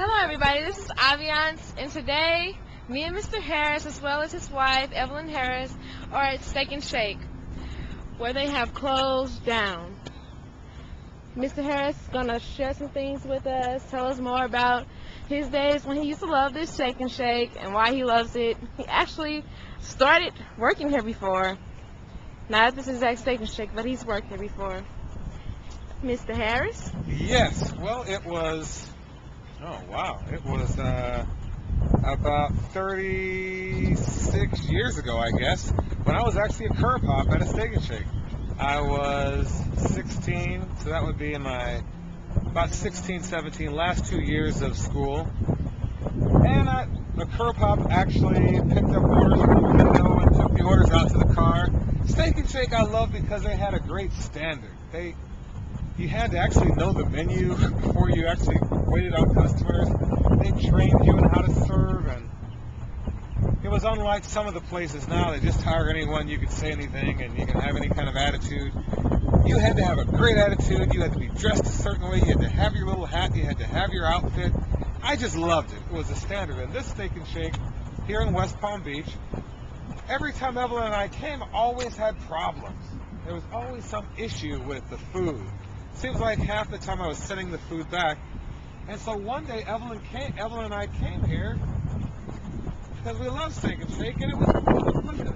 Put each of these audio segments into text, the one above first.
Hello everybody, this is Aviance, and today me and Mr. Harris as well as his wife Evelyn Harris are at Steak and Shake where they have closed down. Mr. Harris is going to share some things with us, tell us more about his days when he used to love this Steak and Shake and why he loves it. He actually started working here before, not at this exact Steak and Shake, but he's worked here before. Mr. Harris? Yes, well it was about 36 years ago, I guess, when I was actually a curb hop at a Steak and Shake. I was 16, so that would be in my about 16, 17, last 2 years of school. And the curb hop actually picked up orders from the window and took the orders out to the car. Steak and Shake I love because they had a great standard. You had to actually know the menu before you actually waited on customers. They trained you in how to serve, and it was unlike some of the places now. They just hire anyone, you could say anything, and you can have any kind of attitude. You had to have a great attitude. You had to be dressed a certain way. You had to have your little hat. You had to have your outfit. I just loved it. It was a standard. And this Steak and Shake here in West Palm Beach, every time Evelyn and I came, always had problems. There was always some issue with the food. Seems like half the time I was sending the food back. And so one day Evelyn and I came here because we love Steak and Shake, and it was closed. Look at it.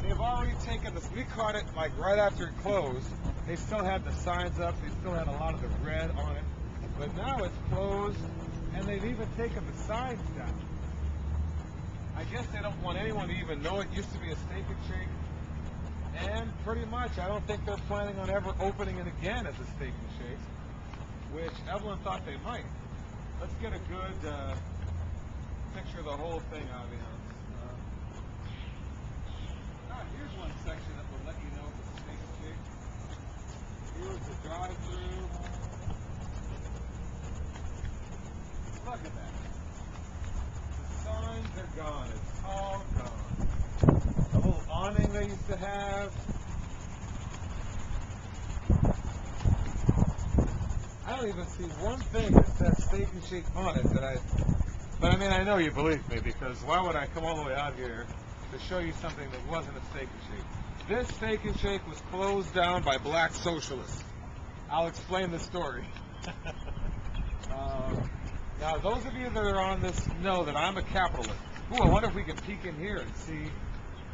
They've already taken this. We caught it like right after it closed. They still had the signs up. They still had a lot of the red on it. But now it's closed, and they've even taken the signs down. I guess they don't want anyone to even know it used to be a Steak and Shake. And pretty much, I don't think they're planning on ever opening it again as a Steak and Shake, which Evelyn thought they might. Let's get a good picture of the whole thing, Aviance. Here's one section that will let you know if it's a Steak and Shake. Here's the drive-through. Look at that. The signs are gone. It's all gone. The little awning they used to have. I don't even see one thing that says Steak and Shake on it but I mean, I know you believe me, because why would I come all the way out here to show you something that wasn't a Steak and Shake? This Steak and Shake was closed down by black socialists. I'll explain the story. Now, those of you that are on this know that I'm a capitalist. Ooh, I wonder if we can peek in here and see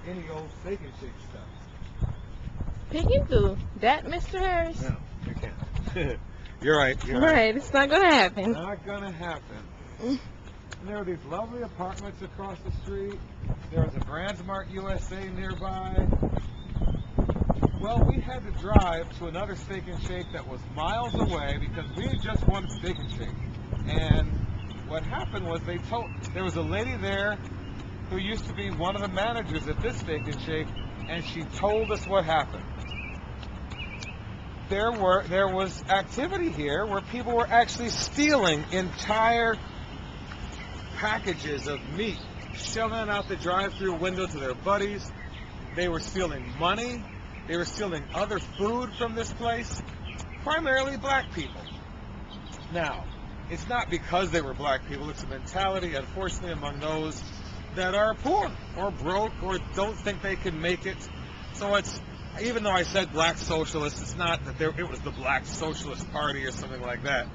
any old Steak and Shake stuff. Peek into that, Mr. Harris? No, you can't. You're right. Right, it's not going to happen. Not going to happen. And there are these lovely apartments across the street. There was a Brandsmart USA nearby. Well, we had to drive to another Steak and Shake that was miles away because we had just won Steak and Shake. And what happened was there was a lady there who used to be one of the managers at this Steak and Shake, and she told us what happened. There was activity here where people were actually stealing entire packages of meat, shoving it out the drive-through window to their buddies. They were stealing money. They were stealing other food from this place, primarily black people. Now, it's not because they were black people. It's a mentality, unfortunately, among those that are poor or broke or don't think they can make it. So it's, even though I said black socialists, it's not that it was the Black Socialist Party or something like that.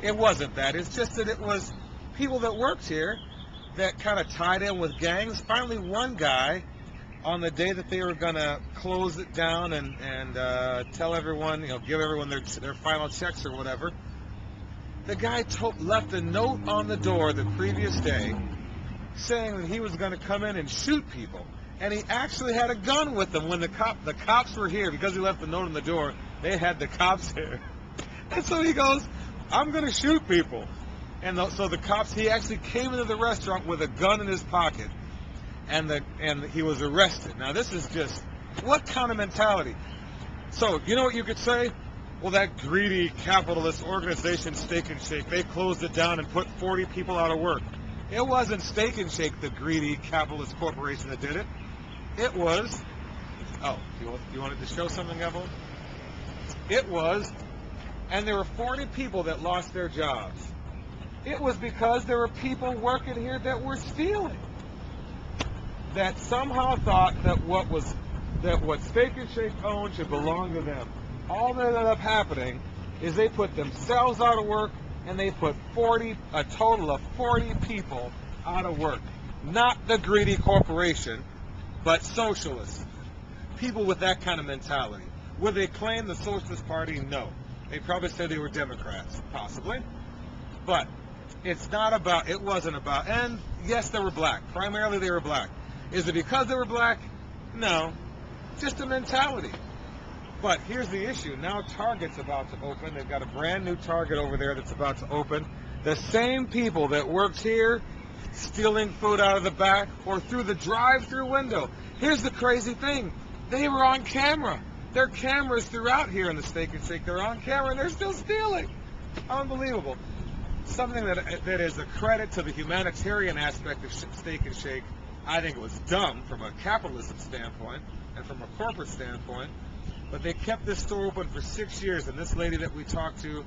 It wasn't that. It's just that it was people that worked here that kind of tied in with gangs. Finally, one guy, on the day that they were going to close it down and tell everyone, give everyone their final checks or whatever, the guy left a note on the door the previous day saying that he was going to come in and shoot people. And he actually had a gun with him when the cops were here. Because he left the note on the door, they had the cops here. And so he goes, I'm going to shoot people. And so the cops, he actually came into the restaurant with a gun in his pocket. And he was arrested. Now, this is just, what kind of mentality? So, you know what you could say? Well, that greedy capitalist organization, Steak and Shake, they closed it down and put 40 people out of work. It wasn't Steak and Shake, the greedy capitalist corporation, that did it. It was, you wanted to show something, Evelyn? It was, and there were 40 people that lost their jobs. It was because there were people working here that were stealing, that somehow thought that what Steak and Shake owned should belong to them. All that ended up happening is they put themselves out of work, and they put a total of 40 people out of work. Not the greedy corporation, but socialists. People with that kind of mentality. Would they claim the Socialist Party? No. They probably said they were Democrats, possibly. But it wasn't about, and yes, they were black. Primarily they were black. Is it because they were black? No. Just a mentality. But here's the issue. Now Target's about to open. They've got a brand new Target over there that's about to open. The same people that worked here stealing food out of the back or through the drive-through window. Here's the crazy thing. They were on camera. There are cameras throughout here in the Steak and Shake. They're on camera and they're still stealing. Unbelievable. Something that is a credit to the humanitarian aspect of Steak and Shake. I think it was dumb from a capitalism standpoint and from a corporate standpoint. But they kept this store open for 6 years, and this lady that we talked to,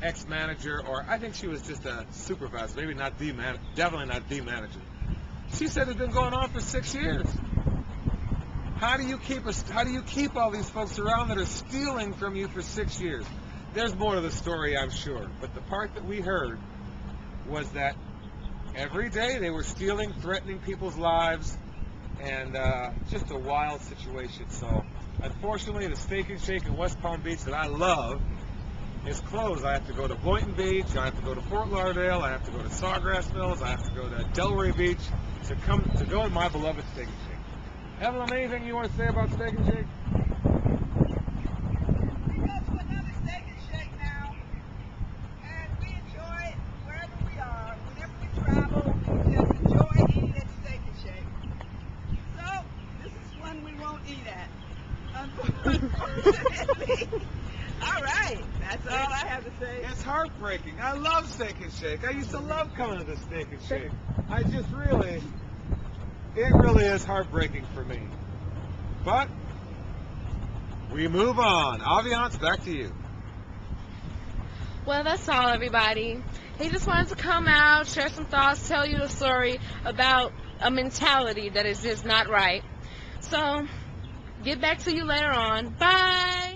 ex-manager, or I think she was just a supervisor, maybe not the manager, definitely not the manager. She said it's been going on for 6 years. How do you keep all these folks around that are stealing from you for 6 years? There's more to the story, I'm sure, but the part that we heard was that every day they were stealing, threatening people's lives, and just a wild situation. So unfortunately, the Steak and Shake in West Palm Beach that I love is closed. I have to go to Boynton Beach, I have to go to Fort Lauderdale, I have to go to Sawgrass Mills, I have to go to Delray Beach to go to my beloved Steak and Shake. Evelyn, anything you want to say about Steak and Shake? We go to another Steak and Shake now, and we enjoy it wherever we are. Whenever we travel, we just enjoy eating at Steak and Shake. So, this is one we won't eat at, unfortunately. All right, that's all I have to say. It's heartbreaking. I love Steak and Shake. I used to love coming to the Steak and Shake. It really is heartbreaking for me. But we move on. Aviance, back to you. Well, that's all, everybody. He just wanted to come out, share some thoughts, tell you a story about a mentality that is just not right. So, get back to you later on. Bye!